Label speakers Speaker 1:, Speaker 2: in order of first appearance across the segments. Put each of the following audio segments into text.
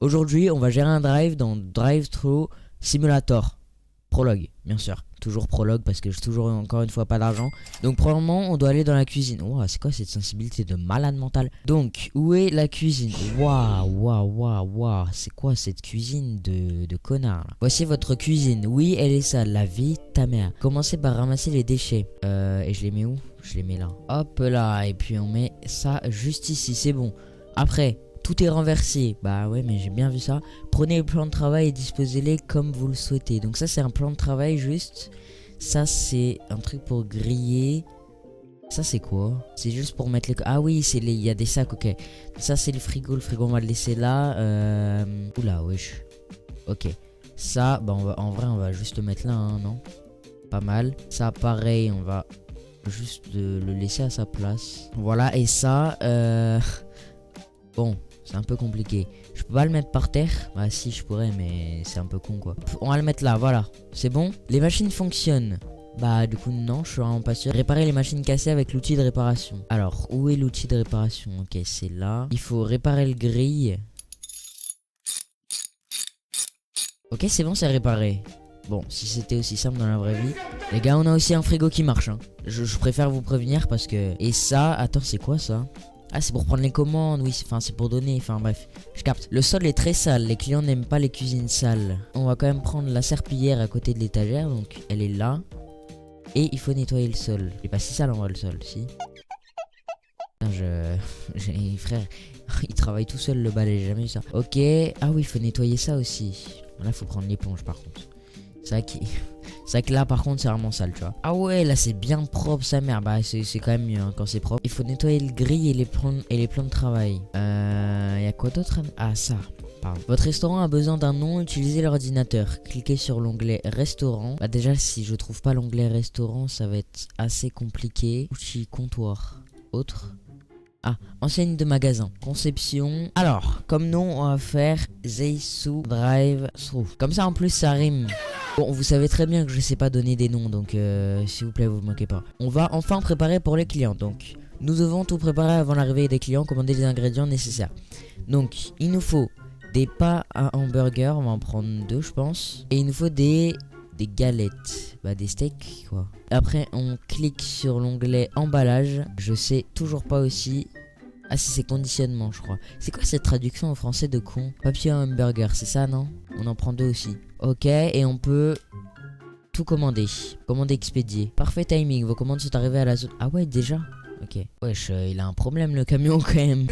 Speaker 1: Aujourd'hui, on va gérer un drive dans Drive-Thru Simulator. Prologue, bien sûr. Toujours prologue parce que j'ai toujours encore une fois pas d'argent. Donc premièrement, on doit aller dans la cuisine. Wow, c'est quoi cette sensibilité de malade mental? Donc, où est la cuisine? Waouh. C'est quoi cette cuisine de connard là? Voici votre cuisine. Oui, elle est sale. La vie ta mère. Commencez par ramasser les déchets. Et je les mets où? Je les mets là. Hop là. Et puis on met ça juste ici. C'est bon. Après, tout est renversé. Bah ouais, mais j'ai bien vu ça. Prenez le plan de travail et disposez-les comme vous le souhaitez. Donc ça, c'est un plan de travail juste. Ça, c'est un truc pour griller. Ça, c'est quoi? C'est juste pour mettre les... Ah oui, il y a des sacs, ok. Ça, c'est le frigo. Le frigo, on va le laisser là. Oula, wesh. Ok. Ça, bah en vrai, on va juste le mettre là, hein, non? Pas mal. Ça, pareil, on va juste le laisser à sa place. Voilà, et ça... Bon, c'est un peu compliqué. Je peux pas le mettre par terre. Bah si, je pourrais, mais c'est un peu con quoi. On va le mettre là, voilà. C'est bon. Les machines fonctionnent. Bah du coup non, je suis vraiment pas sûr. Réparer les machines cassées avec l'outil de réparation. Alors, où est l'outil de réparation? Ok, c'est là. Il faut réparer le grille. Ok, c'est bon, c'est réparé. Bon, si c'était aussi simple dans la vraie vie. Les gars, on a aussi un frigo qui marche, hein. Je préfère vous prévenir parce que... Et ça, attends, c'est quoi ça? Ah, c'est pour prendre les commandes, oui, c'est pour donner, enfin bref, je capte. Le sol est très sale, les clients n'aiment pas les cuisines sales. On va quand même prendre la serpillière à côté de l'étagère, donc elle est là. Et il faut nettoyer le sol. Il est pas si sale en vrai le sol, si. Frère, il travaille tout seul le balai, j'ai jamais vu ça. Ok, ah oui, il faut nettoyer ça aussi. Là, il faut prendre l'éponge par contre. C'est vrai qu'il... C'est vrai que là par contre c'est vraiment sale, tu vois. Ah ouais, là c'est bien propre sa mère. Bah c'est quand même mieux hein, quand c'est propre. Il faut nettoyer le grill et les plans de travail. Y'a quoi d'autre? Ah ça, pardon. Votre restaurant a besoin d'un nom, utilisez l'ordinateur. Cliquez sur l'onglet restaurant. Bah déjà si je trouve pas l'onglet restaurant ça va être assez compliqué. Outil comptoir. Autre. Ah, enseigne de magasin. Conception. Alors, comme nom, on va faire Zeisu Drive-Thru. Comme ça, en plus, ça rime. Bon, vous savez très bien que je sais pas donner des noms, donc s'il vous plaît, vous moquez pas. On va enfin préparer pour les clients. Donc, nous devons tout préparer avant l'arrivée des clients, commander les ingrédients nécessaires. Donc, il nous faut des pains à hamburger. On va en prendre 2, je pense. Et il nous faut des galettes, bah des steaks quoi. Après on clique sur l'onglet emballage. Je sais toujours pas aussi. Ah si, c'est conditionnement je crois. C'est quoi cette traduction en français de con? Papier à hamburger, c'est ça non? On en prend 2 aussi. Ok, et on peut tout commander. Commander expédié. Parfait timing, vos commandes sont arrivées à la zone. Ah ouais déjà? Ok. Wesh, il a un problème le camion quand même.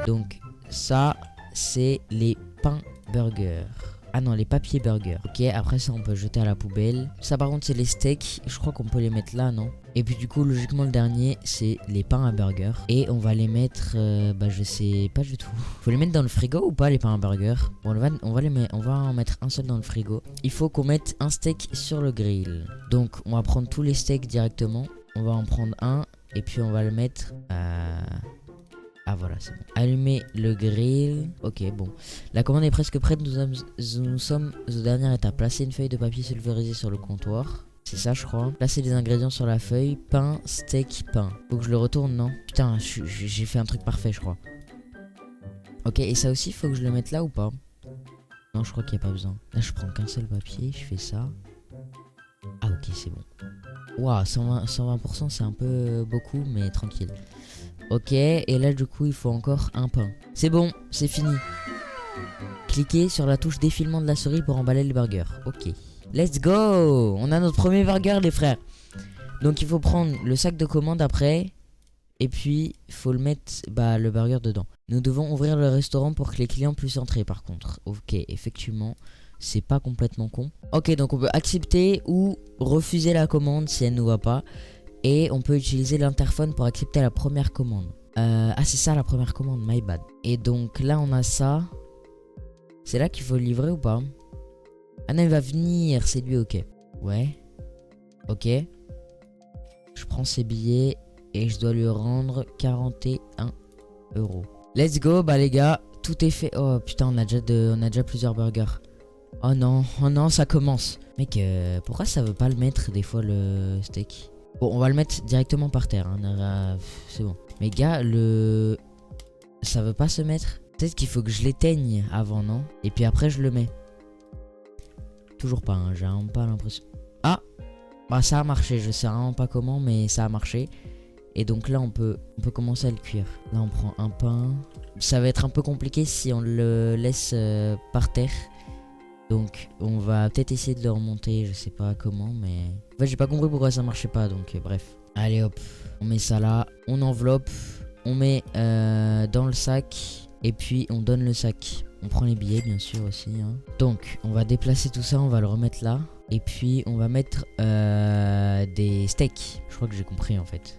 Speaker 1: Donc ça c'est les pains burgers. Ah non, les papiers burgers. Ok, après ça on peut jeter à la poubelle. Ça par contre c'est les steaks. Je crois qu'on peut les mettre là, non? Et puis du coup logiquement le dernier c'est les pains à burger. Et on va les mettre, bah je sais pas du tout. Faut les mettre dans le frigo ou pas les pains à burger? Bon, on va en mettre un seul dans le frigo. Il faut qu'on mette un steak sur le grill. Donc on va prendre tous les steaks directement. On va en prendre un et puis on va le mettre Ah voilà, c'est bon. Allumer le grill. Ok, bon. La commande est presque prête. Nous sommes aux dernières étapes. Placer une feuille de papier sulfurisé sur le comptoir. C'est ça, je crois. Placer les ingrédients sur la feuille. Pain, steak, pain. Faut que je le retourne, non? Putain, j'ai fait un truc parfait, je crois. Ok, et ça aussi, faut que je le mette là ou pas? Non, je crois qu'il n'y a pas besoin. Là, je prends qu'un seul papier. Je fais ça. Ah, ok, c'est bon. Waouh, 120%, c'est un peu beaucoup, mais tranquille. Ok, et là du coup il faut encore un pain. C'est bon, c'est fini. Cliquez sur la touche défilement de la souris pour emballer le burger. Ok, let's go. On a notre premier burger les frères. Donc il faut prendre le sac de commande après. Et puis il faut le mettre, bah, le burger dedans. Nous devons ouvrir le restaurant pour que les clients puissent entrer par contre. Ok, effectivement, c'est pas complètement con. Ok, donc on peut accepter ou refuser la commande si elle ne nous va pas. Et on peut utiliser l'interphone pour accepter la première commande. Ah c'est ça la première commande, my bad. Et donc là on a ça. C'est là qu'il faut le livrer ou pas? Ah non il va venir, c'est lui, ok. Ouais. Ok. Je prends ses billets et je dois lui rendre 41 €. Let's go, bah les gars, tout est fait. Oh putain, on a déjà plusieurs burgers. Oh non, ça commence. Mec, pourquoi ça veut pas le mettre des fois le steak? Bon, on va le mettre directement par terre, hein. C'est bon. Mais gars, ça veut pas se mettre. Peut-être qu'il faut que je l'éteigne avant, non? Et puis après, je le mets. Toujours pas, hein. J'ai vraiment pas l'impression. Ah! Bah, ça a marché. Je sais vraiment pas comment, mais ça a marché. Et donc là, on peut commencer à le cuire. Là, on prend un pain. Ça va être un peu compliqué si on le laisse par terre. Donc, on va peut-être essayer de le remonter. Je sais pas comment, mais... En fait, j'ai pas compris pourquoi ça marchait pas, donc bref. Allez, hop. On met ça là. On enveloppe. On met dans le sac. Et puis, on donne le sac. On prend les billets, bien sûr, aussi. Hein. Donc, on va déplacer tout ça. On va le remettre là. Et puis, on va mettre des steaks. Je crois que j'ai compris, en fait.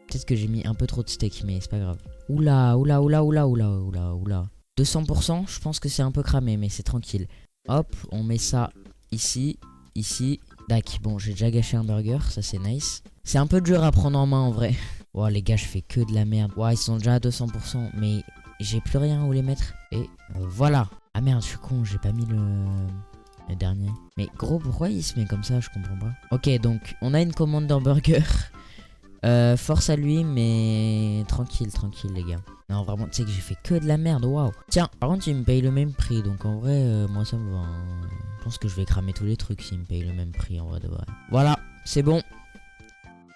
Speaker 1: Peut-être que j'ai mis un peu trop de steak, mais c'est pas grave. Oula, oula, oula, oula, oula, oula, oula. 200%, je pense que c'est un peu cramé, mais c'est tranquille. Hop, on met ça ici, ici. Dac, bon, j'ai déjà gâché un burger, ça c'est nice. C'est un peu dur à prendre en main en vrai. Oh les gars, je fais que de la merde. Ouais, ils sont déjà à 200%, mais j'ai plus rien où les mettre. Et voilà. Ah merde, je suis con, j'ai pas mis le dernier. Mais gros, pourquoi il se met comme ça? Je comprends pas. Ok, donc on a une commande d'hamburger. Force à lui, mais tranquille, tranquille les gars. Non, vraiment, tu sais que j'ai fait que de la merde, waouh. Tiens, par contre, il me paye le même prix, donc en vrai, moi ça me va. Hein. Je pense que je vais cramer tous les trucs s'il me paye le même prix, en vrai de vrai. Voilà, c'est bon.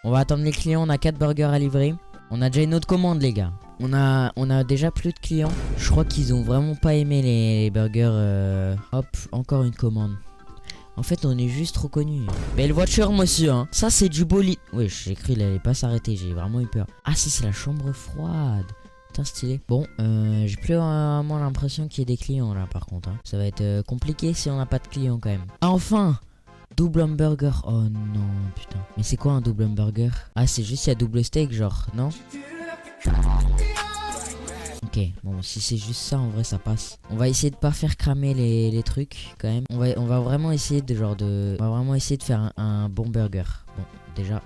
Speaker 1: On va attendre les clients, on a 4 burgers à livrer. On a déjà une autre commande, les gars. On a déjà plus de clients. Je crois qu'ils ont vraiment pas aimé les burgers. Hop, encore une commande. En fait, on est juste trop connus. Belle voiture, monsieur. Hein. Ça, c'est du bolide. Oui, j'ai cru qu'il allait pas s'arrêter. J'ai vraiment eu peur. Ah, ça, c'est la chambre froide. Putain, stylé. Bon, j'ai plus vraiment l'impression qu'il y ait des clients là, par contre. Hein. Ça va être compliqué si on n'a pas de clients quand même. Ah, enfin! Double hamburger. Oh non, putain. Mais c'est quoi un double hamburger? Ah, c'est juste il y a double steak, genre, non? Ok, bon, si c'est juste ça, en vrai, ça passe. On va essayer de pas faire cramer les trucs, quand même. On va vraiment essayer de On va vraiment essayer de faire un bon burger. Bon, déjà.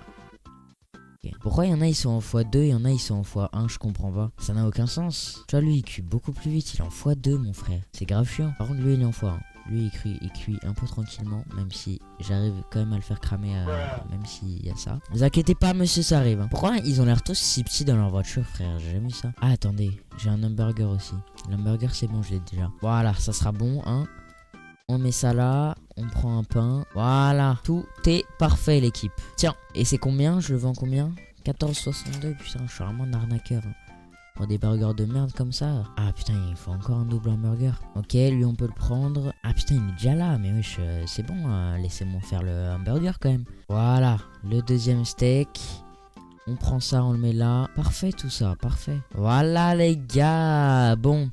Speaker 1: Okay. Pourquoi il y en a, ils sont en x2, il y en a, ils sont en x1, je comprends pas. Ça n'a aucun sens. Tu vois, lui, il cuit beaucoup plus vite. Il est en x2, mon frère. C'est grave chiant. Par contre, lui, il est en x1. Lui, il cuit un peu tranquillement, même si j'arrive quand même à le faire cramer, même s'il y a ça. Ne vous inquiétez pas, monsieur, ça arrive. Hein. Pourquoi ils ont l'air tous si petits dans leur voiture, frère? J'ai jamais vu ça. Ah, attendez, j'ai un hamburger aussi. L'hamburger, c'est bon, je l'ai déjà. Voilà, ça sera bon, hein. On met ça là, on prend un pain. Voilà, tout est parfait, l'équipe. Tiens, et c'est combien? Je le vends combien? 14,62, putain, je suis vraiment un arnaqueur. Hein. Pour des burgers de merde comme ça. Ah putain, il faut encore un double hamburger. Ok, lui on peut le prendre. Ah putain, il est déjà là. Mais wesh, c'est bon, laissez-moi faire le hamburger quand même. Voilà, le deuxième steak. On prend ça, on le met là. Parfait tout ça, parfait. Voilà les gars. Bon,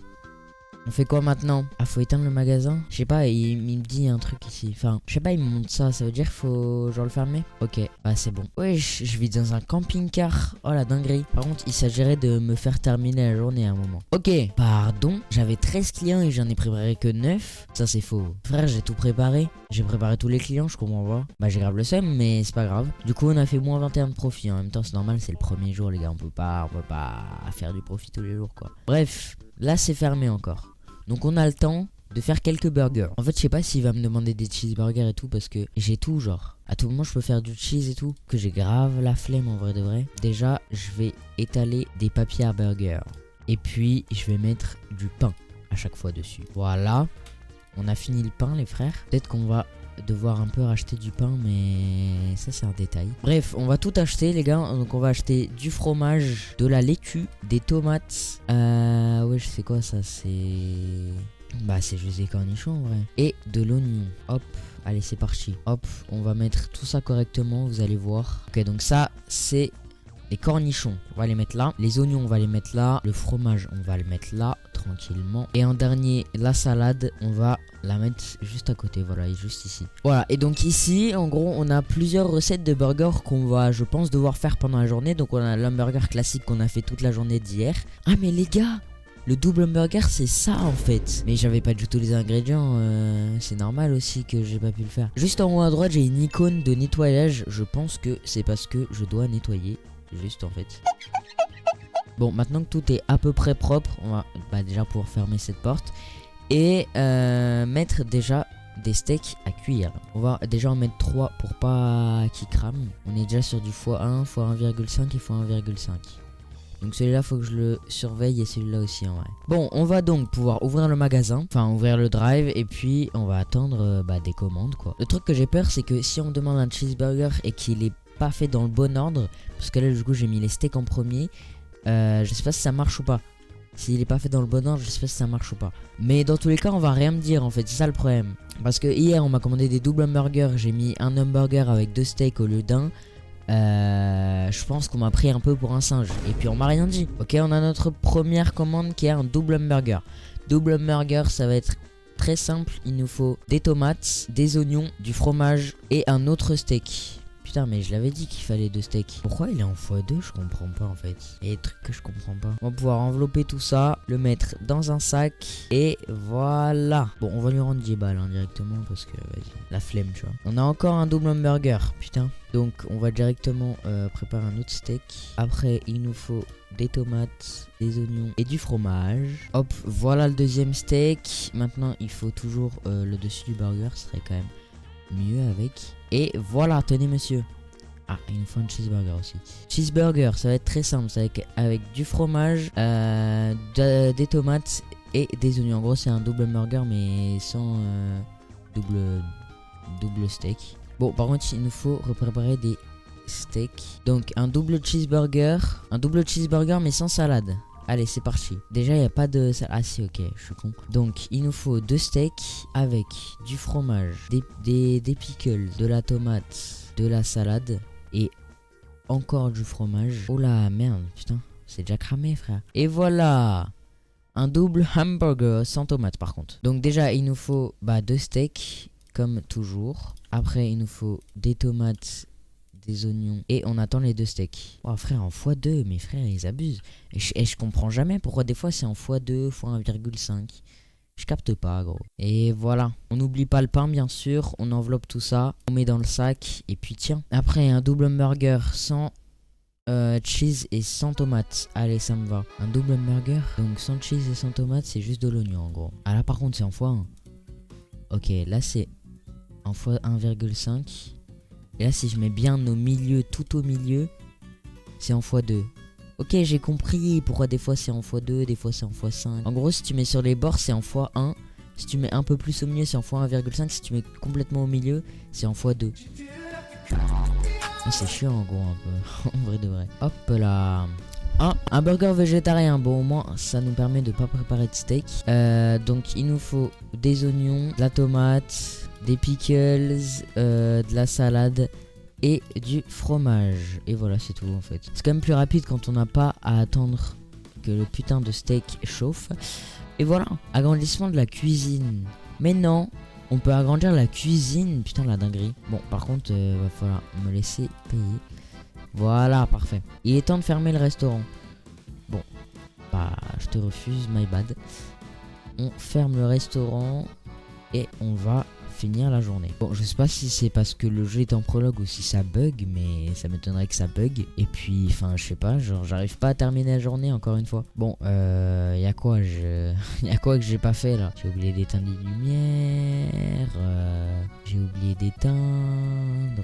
Speaker 1: on fait quoi maintenant? Ah, faut éteindre le magasin? Je sais pas, il me dit un truc ici. Enfin, je sais pas, il me montre ça. Ça veut dire qu'il faut genre le fermer? Ok, bah c'est bon. Wesh, je vis dans un camping-car. Oh la dinguerie. Par contre, il s'agirait de me faire terminer la journée à un moment. Ok, pardon. J'avais 13 clients et j'en ai préparé que 9. Ça c'est faux. Frère, j'ai tout préparé. J'ai préparé tous les clients, je comprends pas. Bah j'ai grave le seum, mais c'est pas grave. Du coup, on a fait moins 21 de profit. En même temps, c'est normal, c'est le premier jour, les gars. On peut pas faire du profit tous les jours, quoi. Bref, là c'est fermé encore. Donc on a le temps de faire quelques burgers. En fait, je sais pas s'il va me demander des cheeseburgers et tout parce que j'ai tout genre. À tout moment, je peux faire du cheese et tout. Que j'ai grave la flemme en vrai de vrai. Déjà, je vais étaler des papiers à burger. Et puis, je vais mettre du pain à chaque fois dessus. Voilà. On a fini le pain, les frères. Peut-être qu'on va devoir un peu racheter du pain, mais ça c'est un détail. Bref, on va tout acheter les gars. Donc on va acheter du fromage, de la laitue, des tomates. Ouais, je sais quoi ça, c'est... Bah c'est juste des cornichons en vrai. Et de l'oignon. Hop, allez c'est parti. Hop, on va mettre tout ça correctement, vous allez voir. Ok, donc ça c'est les cornichons, on va les mettre là. Les oignons, on va les mettre là. Le fromage, on va le mettre là, tranquillement. Et en dernier, la salade, on va la mettre juste à côté. Voilà, et juste ici. Voilà, et donc ici, en gros, on a plusieurs recettes de burgers qu'on va, je pense, devoir faire pendant la journée. Donc on a l'hamburger classique qu'on a fait toute la journée d'hier. Ah, mais les gars, le double hamburger, c'est ça en fait. Mais j'avais pas du tout les ingrédients. C'est normal aussi que j'ai pas pu le faire. Juste en haut à droite, j'ai une icône de nettoyage. Je pense que c'est parce que je dois nettoyer. Juste en fait. Bon, maintenant que tout est à peu près propre, on va déjà pouvoir fermer cette porte. Et mettre déjà des steaks à cuire. On va déjà en mettre 3 pour pas qu'ils crament. On est déjà sur du x1, x1,5 et x1,5. Donc celui-là faut que je le surveille et celui-là aussi en vrai. Bon, on va donc pouvoir ouvrir le magasin, enfin ouvrir le drive et puis on va attendre des commandes quoi. Le truc que j'ai peur c'est que si on demande un cheeseburger et qu'il est pas fait dans le bon ordre, parce que là du coup j'ai mis les steaks en premier, je sais pas si ça marche ou pas. S'il est pas fait dans le bon ordre, je sais pas si ça marche ou pas. Mais dans tous les cas, on va rien me dire en fait, c'est ça le problème. Parce que hier, on m'a commandé des doubles hamburgers, j'ai mis un hamburger avec 2 steaks au lieu d'un. Je pense qu'on m'a pris un peu pour un singe. Et puis on m'a rien dit. Ok, on a notre première commande qui est un double hamburger. Double hamburger, ça va être très simple. Il nous faut des tomates, des oignons, du fromage et un autre steak. Putain mais je l'avais dit qu'il fallait 2 steaks. Pourquoi il est en x2? Je comprends pas en fait. Il y a des trucs que je comprends pas. On va pouvoir envelopper tout ça, le mettre dans un sac et voilà. Bon on va lui rendre 10 balles directement parce que vas-y, la flemme tu vois. On a encore un double hamburger, putain. Donc on va directement préparer un autre steak. Après il nous faut des tomates, des oignons et du fromage. Hop, voilà le deuxième steak. Maintenant il faut toujours le dessus du burger, ce serait quand même mieux avec. Et voilà, tenez monsieur. Ah, il nous faut un cheeseburger aussi. Cheeseburger, ça va être très simple. C'est avec du fromage, des tomates et des oignons. En gros, c'est un double burger mais sans double steak. Bon, par contre, il nous faut préparer des steaks. Donc, un double cheeseburger mais sans salade. Allez, c'est parti. Déjà, il n'y a pas de... Ah si, ok, je suis con. Donc, il nous faut 2 steaks avec du fromage, des pickles, de la tomate, de la salade et encore du fromage. Oh la merde, putain, c'est déjà cramé, frère. Et voilà, un double hamburger sans tomate, par contre. Donc déjà, il nous faut 2 steaks, comme toujours. Après, il nous faut des tomates, des oignons et on attend les 2 steaks. Oh frère, en x2, mes frères ils abusent. Et je comprends jamais pourquoi des fois c'est en x2, x1,5. Je capte pas gros. Et voilà, on n'oublie pas le pain bien sûr. On enveloppe tout ça, on met dans le sac et puis tiens. Après un double hamburger sans cheese et sans tomate. Allez, ça me va. Un double hamburger donc sans cheese et sans tomate, c'est juste de l'oignon en gros. Ah là par contre c'est en x1. Ok, là c'est en x1,5. Et là, si je mets bien au milieu, tout au milieu, c'est en x2. Ok, j'ai compris pourquoi des fois c'est en x2, des fois c'est en x5. En gros, si tu mets sur les bords, c'est en x1. Si tu mets un peu plus au milieu, c'est en x1,5. Si tu mets complètement au milieu, c'est en x2. C'est chiant en gros un peu, en vrai de vrai. Hop là. Ah, un burger végétarien. Bon, au moins, ça nous permet de pas préparer de steak. Donc, il nous faut des oignons, de la tomate, des pickles, de la salade et du fromage. Et voilà, c'est tout en fait. C'est quand même plus rapide quand on n'a pas à attendre que le putain de steak chauffe. Et voilà, agrandissement de la cuisine. Mais non, on peut agrandir la cuisine. Putain, la dinguerie. Bon, par contre, va falloir me laisser payer. Voilà, parfait. Il est temps de fermer le restaurant. Bon, je te refuse, my bad. On ferme le restaurant et on va finir la journée. Bon, je sais pas si c'est parce que le jeu est en prologue ou si ça bug, mais ça m'étonnerait que ça bug. Et puis, enfin, je sais pas, genre, j'arrive pas à terminer la journée encore une fois. Bon, y'a quoi y'a quoi que j'ai pas fait là? J'ai oublié d'éteindre les lumières. J'ai oublié d'éteindre.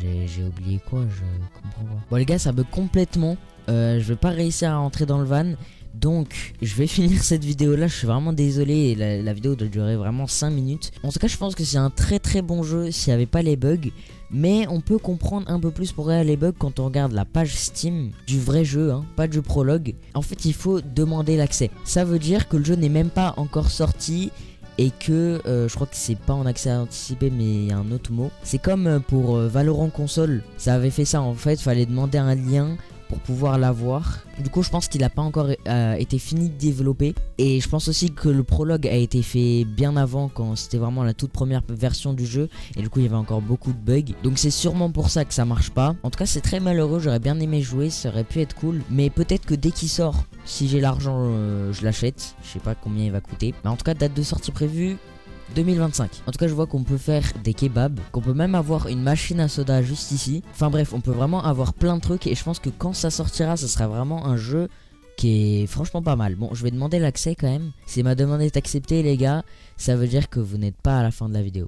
Speaker 1: J'ai oublié quoi? Je comprends pas. Bon les gars, ça bug complètement. Je vais pas réussir à rentrer dans le van. Donc je vais finir cette vidéo là. Je suis vraiment désolé. La vidéo doit durer vraiment 5 minutes. En tout cas je pense que c'est un très très bon jeu s'il n'y avait pas les bugs. Mais on peut comprendre un peu plus pourquoi il y a les bugs quand on regarde la page Steam du vrai jeu, hein, pas du prologue. En fait il faut demander l'accès. Ça veut dire que le jeu n'est même pas encore sorti. Et que je crois que c'est pas en accès anticipé, mais il y a un autre mot. C'est comme pour Valorant console, ça avait fait ça en fait, fallait demander un lien pour pouvoir l'avoir. Du coup je pense qu'il n'a pas encore été fini de développer. Et je pense aussi que le prologue a été fait bien avant, quand c'était vraiment la toute première version du jeu. Et du coup il y avait encore beaucoup de bugs. Donc c'est sûrement pour ça que ça marche pas. En tout cas c'est très malheureux, j'aurais bien aimé jouer, ça aurait pu être cool. Mais peut-être que dès qu'il sort, si j'ai l'argent je l'achète. Je sais pas combien il va coûter. Mais en tout cas date de sortie prévue 2025. En tout cas je vois qu'on peut faire des kebabs, qu'on peut même avoir une machine à soda juste ici. Enfin bref, on peut vraiment avoir plein de trucs. Et je pense que quand ça sortira, ça sera vraiment un jeu qui est franchement pas mal. Bon, je vais demander l'accès quand même. Si ma demande est acceptée les gars, ça veut dire que vous n'êtes pas à la fin de la vidéo.